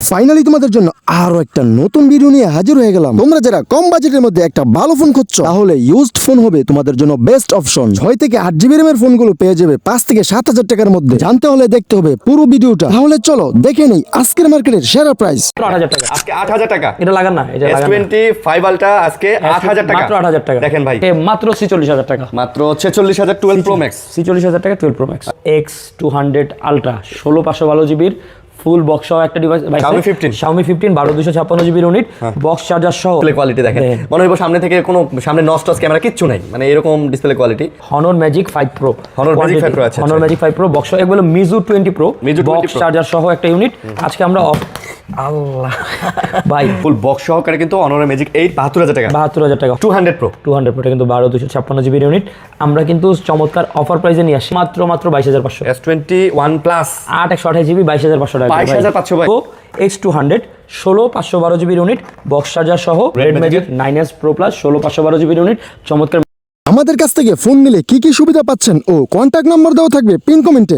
Finally তোমাদের জন্য আরো একটা নতুন ভিডিও নিয়ে হাজির হয়ে গেলাম। তোমরা যারা কম বাজেটের মধ্যে একটা ভালো ফোন খুঁজছো তাহলে ইউজড ফোন হবে তোমাদের জন্য বেস্ট অপশন। 6 থেকে 8 জিবি র্যামের ফোনগুলো পেয়ে যাবে 5 থেকে 7,000 টাকার মধ্যে। জানতে হলে দেখতে হবে পুরো ভিডিওটা। তাহলে চলো দেখে নেই আজকের মার্কেটের সেরা প্রাইস। 8,000 টাকা আজকে 8,000 টাকা। এটা লাগান না, এটা লাগান না। S25 আলট্রা আজকে 8,000 টাকা, মাত্র 8,000 টাকা। দেখেন ভাই, মাত্র 46,000 টাকা, মাত্র 46,000 12 প্রো ম্যাক্স। 46,000 টাকা 12 প্রো ম্যাক্স X200 আলট্রা 16,512 জিবির ফুল বক্স সহ একটা ডিভাইস। Xiaomi 15 12,256 জিবির ইউনিট, বক্স চার্জার সহ। ডিসপ্লে কোয়ালিটি দেখেন, মনে হয় সামনে থেকে কোনো সামনে নস্টস ক্যামেরা কিচ্ছু নাই, মানে এরকম display quality. Honor Magic 5 Pro, Honor Magic 5 Pro আছে, Honor Magic 5 Pro বক্স সহ। এগুলো Mizu 20 Pro বক্স চার্জার সহ একটা ইউনিট। আজকে আমরা আল্লাহ ভাই ফুল বক্স সহকারে কিন্তু Honor Magic 8 72,000 টাকা, 72,000 টাকা 200 Pro 200 Pro কিন্তু 12,256 জিবির ইউনিট। আমরা কিন্তু চমৎকার অফার প্রাইসে নিয়ে আসি মাত্র 22,500। S21 প্লাস 8 128 জিবি 22,500 টাকা, 22,500 ভাই। X200 16,512 জিবির ইউনিট, বক্স চার্জার সহ। Redmi 9S Pro Plus 16,512 জিবির ইউনিট। চমৎকার। আমাদের কাছ থেকে ফোন নিলে কি কি সুবিধা পাচ্ছেন ও কন্ট্যাক্ট নম্বর দেওয়া থাকবে পিন কমেন্টে।